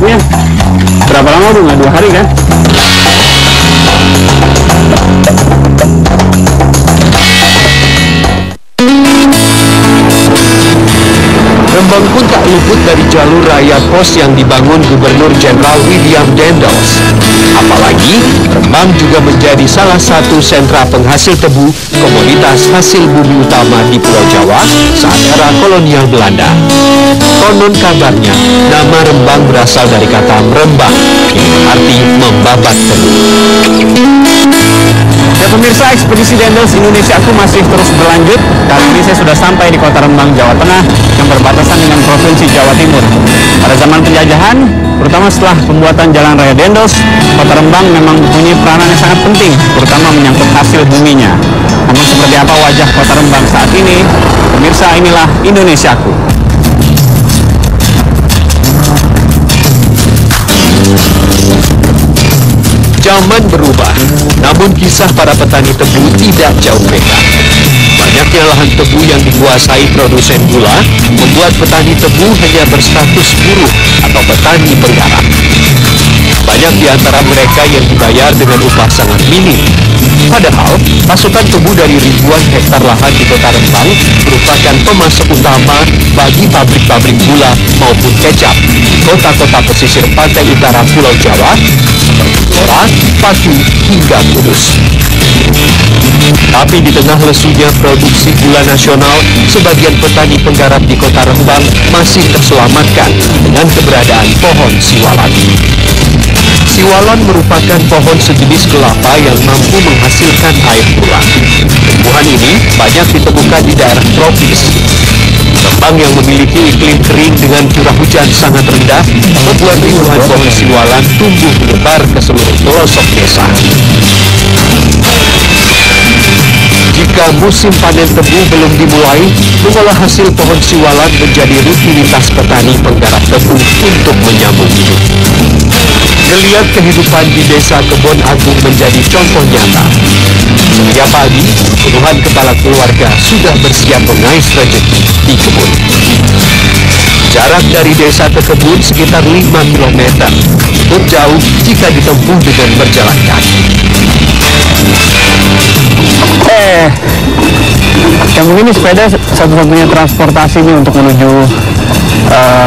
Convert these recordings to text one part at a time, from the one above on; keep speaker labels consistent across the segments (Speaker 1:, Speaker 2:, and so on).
Speaker 1: lakunya. Berapa lama Bu? Nggak 2 hari kan?
Speaker 2: Rembang pun tak luput dari jalur raya pos yang dibangun Gubernur Jenderal William Dendels. Apalagi, Rembang juga menjadi salah satu sentra penghasil tebu, komoditas hasil bumi utama di Pulau Jawa saat era kolonial Belanda. Konon kabarnya, nama Rembang berasal dari kata merembang, yang berarti membabat tebu.
Speaker 1: Ya pemirsa, ekspedisi Dendels Indonesia Aku masih terus berlanjut. Kali ini saya sudah sampai di Kota Rembang, Jawa Tengah yang berbatasan dengan Provinsi Jawa Timur. Pada zaman penjajahan, terutama setelah pembuatan Jalan Raya Dendels, Kota Rembang memang mempunyai peranan yang sangat penting, terutama menyangkut hasil buminya. Namun seperti apa wajah Kota Rembang saat ini? Pemirsa, inilah Indonesia Aku.
Speaker 2: Zaman berubah, namun kisah para petani tebu tidak jauh beda. Banyaknya lahan tebu yang dikuasai produsen gula membuat petani tebu hanya berstatus buruh atau petani penggarap. Banyak di antara mereka yang dibayar dengan upah sangat minim. Padahal, pasokan tebu dari ribuan hektar lahan di Kota Rembang merupakan pemasok utama bagi pabrik-pabrik gula maupun kecap di kota-kota pesisir pantai utara Pulau Jawa seperti Blora, Pati, hingga Kudus. Tapi di tengah lesunya produksi gula nasional, sebagian petani penggarap di Kota Rembang masih terselamatkan dengan keberadaan pohon siwalan. Siwalan merupakan pohon sejenis kelapa yang mampu menghasilkan air gula. Tumbuhan ini banyak ditemukan di daerah tropis. Rembang yang memiliki iklim kering dengan curah hujan sangat rendah membuat ribuan pohon siwalan tumbuh menyebar ke seluruh pelosok desa. Jika musim panen tebu belum dimulai, mengolah hasil pohon siwalan menjadi rutinitas petani penggarap tebu untuk menyambung hidup. Geliat kehidupan di Desa Kebon Agung menjadi contoh nyata. Setiap pagi, puluhan kepala keluarga sudah bersiap mengais rezeki di kebun. Jarak dari desa ke kebun sekitar 5 km, cukup jauh jika ditempuh dengan berjalan kaki.
Speaker 1: Yang begini sepeda satu-satunya transportasi ini untuk menuju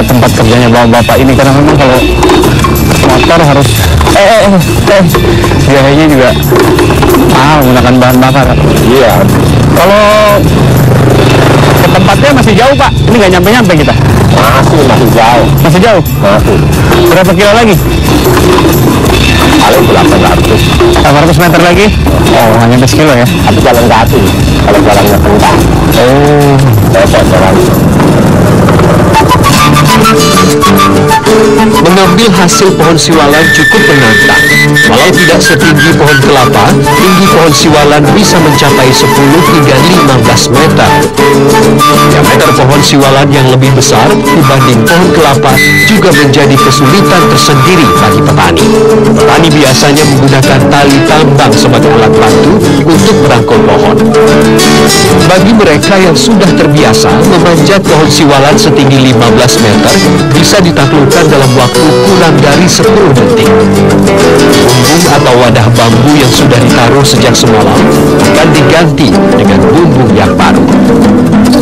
Speaker 1: tempat kerjanya bapak-bapak ini, karena memang kalau motor harus biayanya juga mahal menggunakan bahan bakar.
Speaker 3: Iya.
Speaker 1: Kalau ke tempatnya masih jauh Pak, ini nggak nyampe-nyampe kita.
Speaker 3: Masih jauh.
Speaker 1: Masih jauh?
Speaker 3: Masih.
Speaker 1: Berapa kilo lagi?
Speaker 3: Paling
Speaker 1: 800 meter lagi? Oh, hanya 10 kilo ya?
Speaker 3: Tapi jalan kaki, kalau jalannya kencang.
Speaker 1: Oh,
Speaker 3: Repot jalan.
Speaker 2: Mengambil hasil pohon siwalan cukup menantang. Walau tidak setinggi pohon kelapa, tinggi pohon siwalan bisa mencapai 10 hingga 15 meter. Diameter pohon siwalan yang lebih besar dibanding pohon kelapa juga menjadi kesulitan tersendiri bagi petani. Petani biasanya menggunakan tali tambang sebagai alat bantu untuk merangkul pohon. Bagi mereka yang sudah terbiasa memanjat pohon siwalan setinggi 15 meter, bisa ditaklukkan dalam waktu kurang dari 10 detik. Bumbung atau wadah bambu yang sudah ditaruh sejak semalam akan diganti dengan bumbung yang baru.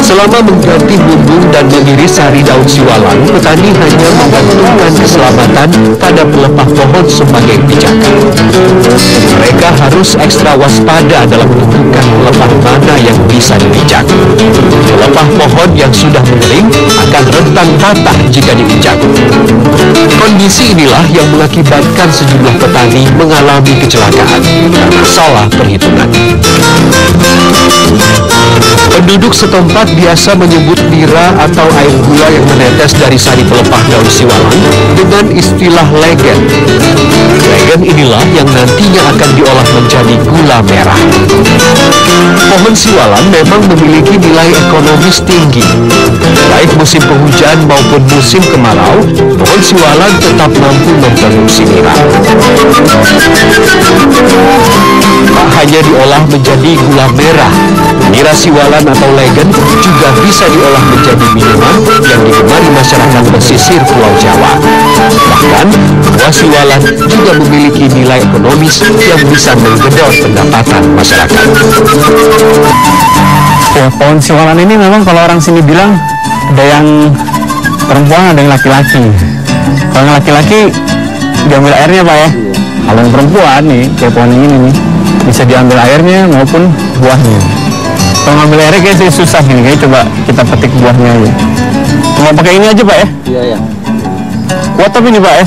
Speaker 2: Selama mengganti bumbung dan mengiris sari daun siwalan, petani hanya menggantungkan keselamatan pada pelepah pohon sebagai pijakan. Mereka harus ekstra waspada dalam menentukan pelepah mana yang bisa dipijak. Pelepah pohon yang sudah mengering akan rentan patah jika dipijak. Kondisi inilah yang mengakibatkan sejumlah petani mengalami kecelakaan karena salah perhitungan. Penduduk setempat biasa menyebut nira atau air gula yang menetes dari sari pelepah daun siwalan dengan istilah legen. Legen inilah yang nantinya akan diolah menjadi gula merah. Pohon siwalan memang memiliki nilai ekonomis tinggi. Baik musim penghujan maupun musim kemarau, pohon siwalan tetap mampu memproduksi nira. Tak hanya diolah menjadi gula merah, nira siwalan atau legen juga bisa diolah menjadi minuman yang digemari masyarakat pesisir Pulau Jawa. Bahkan, buah siwalan juga memiliki nilai ekonomis yang bisa menggedor pendapatan masyarakat.
Speaker 1: Ya, pohon siwalan ini memang kalau orang sini bilang ada yang perempuan, ada yang laki-laki. Kalau yang laki-laki diambil airnya Pak ya. Kalau yang perempuan nih, kayak pohon ini nih, bisa diambil airnya maupun buahnya. Kalau ngambil airnya kayak sih susah nih, kayak coba kita petik buahnya aja. Cuma pakai ini aja Pak ya?
Speaker 3: Iya ya.
Speaker 1: Kuat tapi nih Pak ya?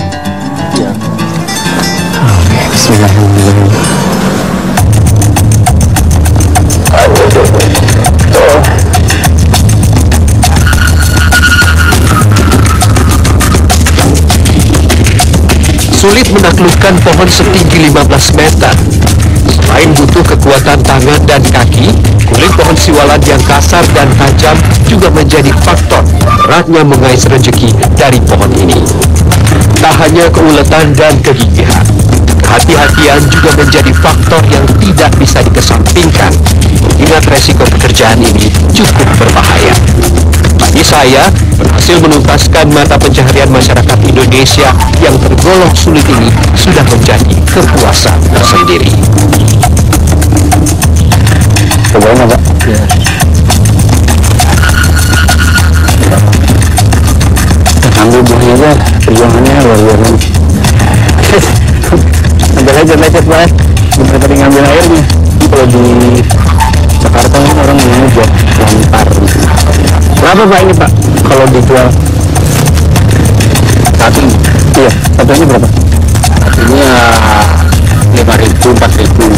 Speaker 3: Iya.
Speaker 1: Oke, bismillahirrahmanirrahim.
Speaker 2: Sulit menaklukkan pohon setinggi 15 meter. Selain butuh kekuatan tangan dan kaki, kulit pohon siwalan yang kasar dan tajam juga menjadi faktor beratnya mengais rezeki dari pohon ini. Tak hanya keuletan dan kegigihan, kehati-hatian juga menjadi faktor yang tidak bisa dikesampingkan. Ingat resiko pekerjaan ini cukup berbahaya. Bagi saya, berhasil menuntaskan mata pencaharian masyarakat Indonesia yang tergolong sulit ini sudah menjadi kepuasan tersendiri.
Speaker 3: Cobain apa? Iya.
Speaker 1: Ambil buahnya aja, perjuangannya luar biasa. Ambil aja lecet Pak, daripada ngambil airnya. Kalau di Jakarta kan orang namanya lontar. Berapa Pak ini Pak kalau dijual?
Speaker 3: Satu.
Speaker 1: Iya, satunya berapa?
Speaker 3: Satunya 5.000, 4.000.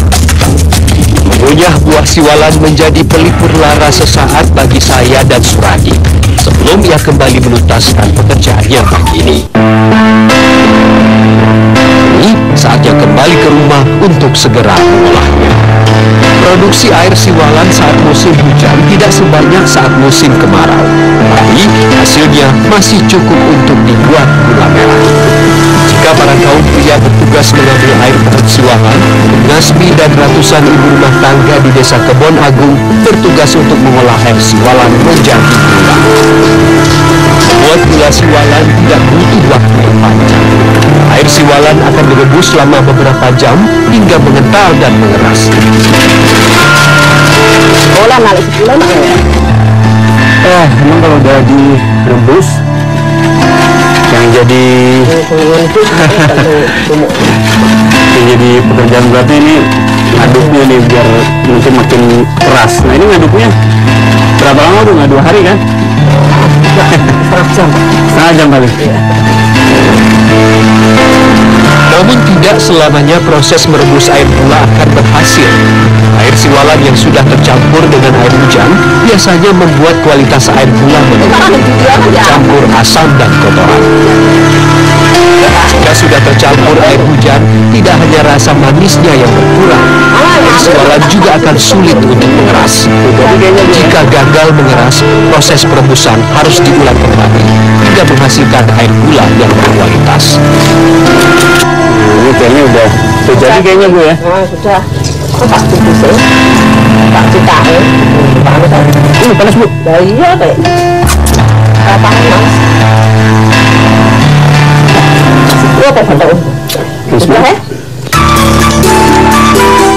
Speaker 2: Mengunyah buah siwalan menjadi pelipur lara sesaat bagi saya dan Suradi sebelum ia kembali menuntaskan pekerjaannya pagi ini. Ini saatnya kembali ke rumah untuk segera mengolahnya. Produksi air siwalan saat musim hujan tidak sebanyak saat musim kemarau, tapi hasilnya masih cukup untuk dibuat gula merah. Jika para kaum pria bertugas mengambil air pohon siwalan, Nasmi dan ratusan ibu rumah tangga di Desa Kebon Agung bertugas untuk mengolah air siwalan menjadi gula. Membuat gula siwalan tidak butuh waktu yang panjang. Air siwalan akan direbus selama beberapa jam hingga mengental dan mengeras.
Speaker 4: Sekolah balik sebulan ya.
Speaker 1: Emang kalau udah direbus yang jadi pekerjaan beratnya ini ngaduknya nih biar mungkin makin keras. Nah ini ngaduknya berapa lama tuh? Nggak 2 hari kan? Setengah jam paling.
Speaker 2: Namun tidak selamanya proses merebus air gula akan berhasil. Air siwalan yang sudah tercampur dengan air hujan biasanya membuat kualitas air gula menurun, campur asam dan kotoran. Jika sudah tercampur air hujan, tidak hanya rasa manisnya yang berkurang, air siwalan juga akan sulit untuk mengeras. Jika gagal mengeras, proses perebusan harus diulang kembali hingga menghasilkan air gula yang berkualitas.
Speaker 1: Ini kayaknya udah jadi kayaknya Bu ya.
Speaker 4: Sudah. Pasti bisa. Tak cita ya. Panas.
Speaker 1: Ini panas Bu.
Speaker 4: Iya deh. Panas. Apa betul? Sudah ya?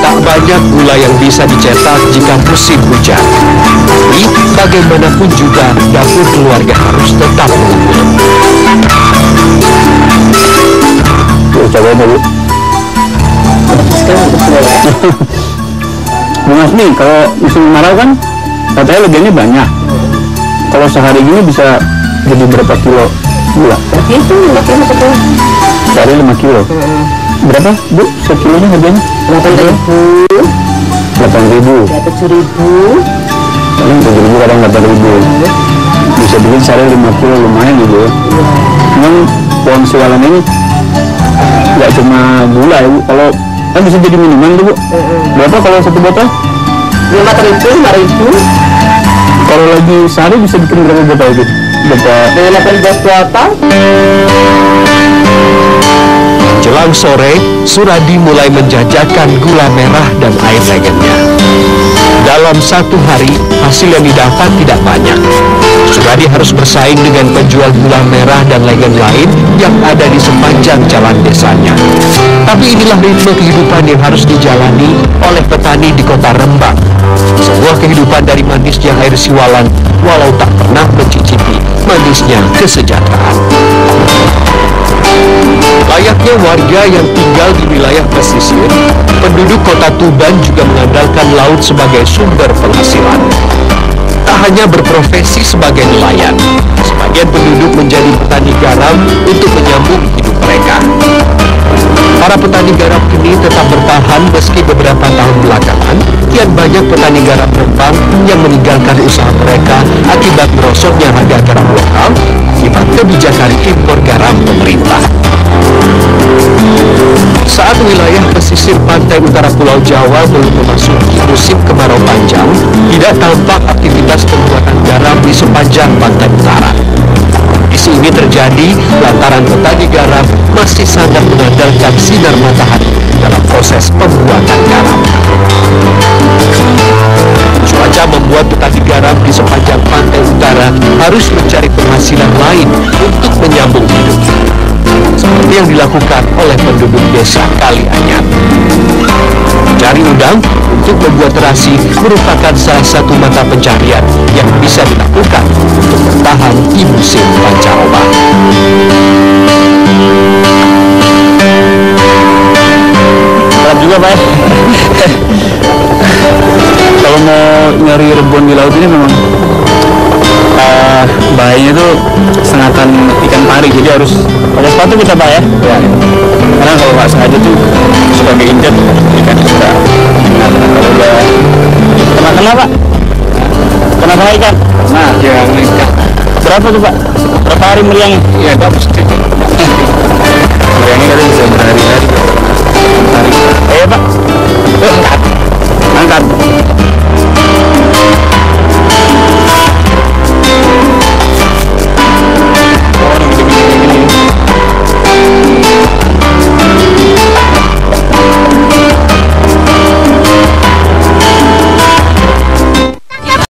Speaker 2: Tak banyak gula yang bisa dicetak jika musim hujan. Tapi bagaimanapun juga dapur keluarga harus tetap mengumpul.
Speaker 1: Coba dulu. Bu Masmi, kalau musim kemarau kan katanya legiannya banyak. Kalau sehari gini bisa jadi berapa kilo gula?
Speaker 4: Itu 5 kilo betul.
Speaker 1: Sehari 5 kilo. Berapa Bu sekilonya harganya?
Speaker 4: 8.000.
Speaker 1: 8.000.
Speaker 4: Ya 7.000.
Speaker 1: Paling 7.000 kadang 8.000. Bisa bikin sehari 5 kilo lumayan gitu ya. Memang pohon siwalan ini nggak cuma gula ya Bu, kalau kan bisa jadi minuman tuh Bu. Berapa kalau satu botol?
Speaker 4: 5.000, 5.000.
Speaker 1: Kalau lagi sehari bisa bikin berapa botol itu? Berapa?
Speaker 4: Dari 18 botol.
Speaker 2: Jelang sore, Suradi mulai menjajakan gula merah dan air regennya. Dalam 1 hari, hasil yang didapat tidak banyak. Sugadi harus bersaing dengan penjual gula merah dan legen lain yang ada di sepanjang jalan desanya. Tapi inilah ritme kehidupan yang harus dijalani oleh petani di kota Rembang. Sebuah kehidupan dari manisnya air Siwalan, walau tak pernah mencicipi manisnya kesejahteraan. Layaknya warga yang tinggal di wilayah pesisir, penduduk kota Tuban juga mengandalkan laut sebagai sumber penghasilan. Tak hanya berprofesi sebagai nelayan, sebagian penduduk menjadi petani garam untuk menyambung hidup mereka. Para petani garam ini tetap bertahan meski beberapa tahun belakangan, kian banyak petani garam Rembang yang meninggalkan usaha mereka akibat merosotnya harga garam lokal akibat kebijakan impor garam pemerintah. Saat wilayah pesisir pantai utara Pulau Jawa belum memasuki musim kemarau panjang, tidak tampak aktivitas pembuatan garam di sepanjang pantai utara. Kondisi ini terjadi lantaran petani garam masih sangat mengandalkan sinar matahari dalam proses pembuatan garam. Cuaca membuat petani garam di sepanjang pantai utara harus mencari penghasilan lain untuk menyambung hidup, seperti yang dilakukan oleh penduduk desa Kalianyar. Mencari udang untuk membuat terasi merupakan salah satu mata pencarian yang bisa dilakukan untuk bertahan di musim pancaroba.
Speaker 1: Berat juga Pak. Kalau mau nyari rebon di laut ini memang bahayanya itu sengatan ikan pari, jadi harus pakai sepatu kita Pak ya. Karena kalau nggak sengaja tuh suka keinjak ikan suka. Nah, kalau udah kena Pak? Kena ikan? Nah, yang ikan. Berapa tuh Pak? Berapa hari meriang?
Speaker 3: Iya, bagus.